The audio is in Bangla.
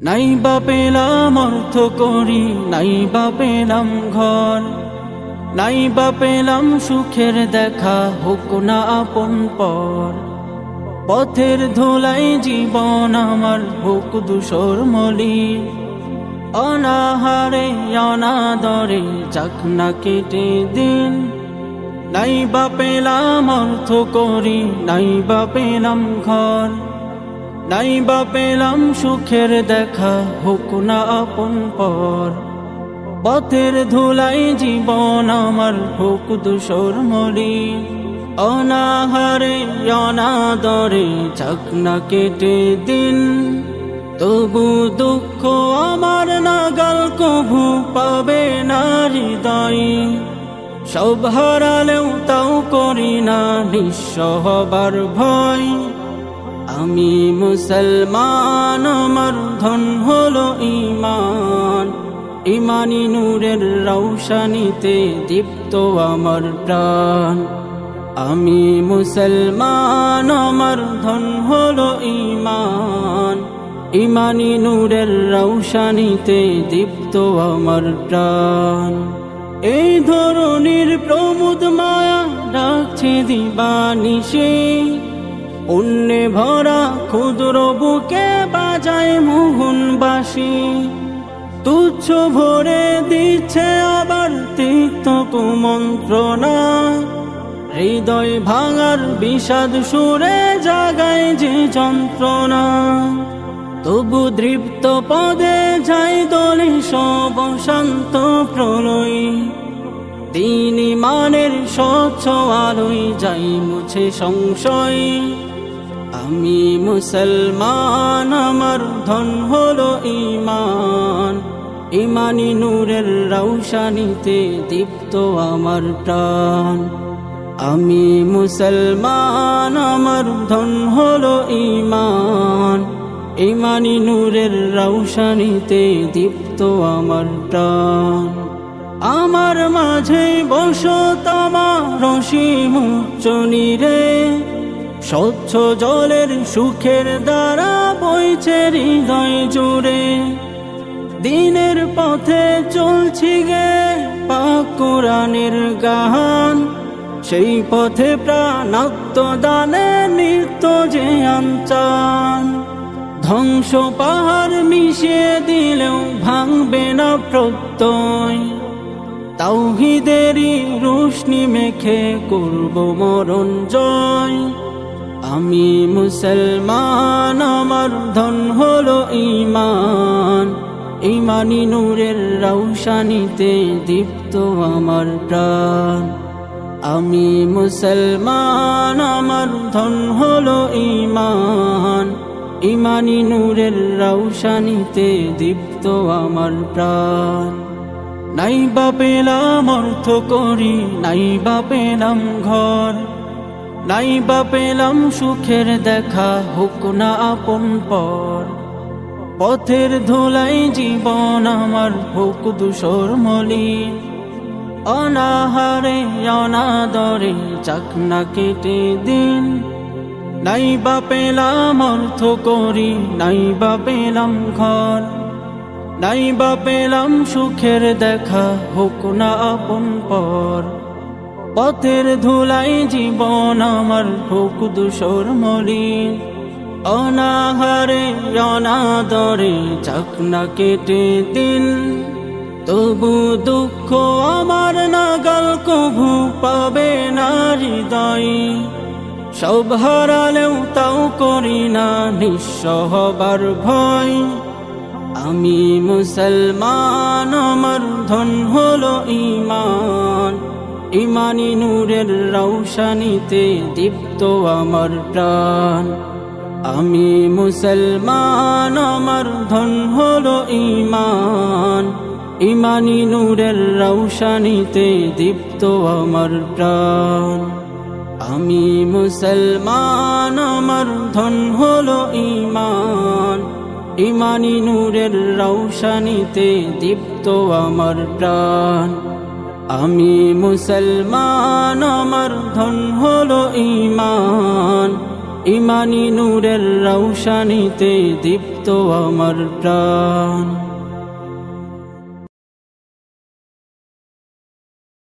নাই বা পেলাম অর্থ করি, নাই বা পেলাম ঘর, নাই বা পেলাম সুখের দেখা, হোক না আপন পর। পথের ধুলাই জীবন আমার হোক ধূসর মলিন, অনাহারে অনাদরে যাক না কেটে দিন। নাই বা পেলাম অর্থ করি, নাই বা পেলাম ঘর, নাই বা পেলাম সুখের দেখা, হোক না আপন পর। পথের ধুলাই জীবন আমার হোক ধূসর মলিন, অনাহারে অনাদরে যাক না কেটে দিন। তবু দুঃখ আমার নাগাল কভু পাবে না হৃদয়ে, সব হারালেও তাও করি না নিঃস্ব হবার ভয়। আমি মুসলমান, আমার ধন হলো ঈমান, ঈমানি নূরের রৌশনীতে দীপ্ত আমার প্রাণ। আমি মুসলমান, আমার ধন হলো ঈমান, ঈমানি নূরের রৌশনীতে দীপ্ত আমার প্রাণ। এই ধরনের প্রমোদ মায়া ডাকছে দিবানিশি, পুণ্যে ভরা ক্ষুদ্র বুকে বাজায় মোহনবাসী। তুচ্ছ ভরে দিচ্ছে আবার তিক্ত কুমন্ত্রণা, হৃদয় ভাঙার বিষাদ সুরে জাগায় যে যন্ত্রণা। তবু দৃপ্ত পদে যাই দোলে সব শান্ত প্রলয়, দিন ঈমানের স্বচ্ছ আলোয় যাই মুছে সংশয়। আমি মুসলমান, আমার ধন হলো ঈমান, ঈমানি নূরের রৌশনীতে দীপ্ত আমার প্রাণ। আমি মুসলমান, আমার ধন হলো ঈমান, ঈমানি নূরের রৌশনীতে দীপ্ত আমার প্রাণ। আমার মাঝে বসত আমার অসীম উচ্চ নীরে, স্বচ্ছ জলের সুখের দ্বারা বইছে হৃদয় জুড়ে। দিনের পথে চলছি গে পাক কোরআনের গান, সেই পথে প্রাণাত্মদানে নিত্য যে আনচান। ধ্বংস পাহাড় মিশিয়ে দিলেও ভাঙবে না প্রত্যয়, তাওহীদেরই রোশনি মেখে করব মরণ জয়। আমি মুসলমান, আমার ধন হলো ঈমান, ঈমানি নূরের রৌশনীতে দীপ্ত আমার প্রাণ। আমি মুসলমান, আমার ধন হলো ঈমান, ঈমানি নূরের রৌশনীতে দীপ্ত আমার প্রাণ। নাই বা পেলাম অর্থ করি, নাই বা পেলাম ঘর, নাই বা পেলাম সুখের দেখা, হোক না আপন পর। পথের ধুলাই জীবন আমার হোক ধূসর মলিন, অনাহারে অনাদরে যাক না কেটে দিন। নাই বা পেলাম অর্থ করি, নাই বা পেলাম ঘর, নাই বা পেলাম সুখের দেখা, হোক না আপন পর। পথের ধুলাই জীবন আমার হোক ধূসর মলিন, অনাহারে অনাদরে যাক না কেটে দিন। তবু দুঃখ আমার নাগাল কভু পাবে না হৃদয়ে, সব হারালেও তাও করি না নিঃস্ব হবার ভয়। আমি মুসলমান, আমার ধন হলো ঈমান, ঈমানি নূরের রৌশনীতে দীপ্ত আমার প্রাণ। আমি মুসলমান, আমার ধন হলো ঈমান, ঈমানি নূরের রৌশনীতে দীপ্ত আমার প্রাণ। আমি মুসলমান, আমার ধন হলো ঈমান, ঈমানি নূরের রৌশনীতে দীপ্ত আমার প্রাণ। আমি মুসলমান, আমার ধন হলো ঈমান, ইমানি নূরের রৌশনীতে দীপ্ত আমার প্রাণ।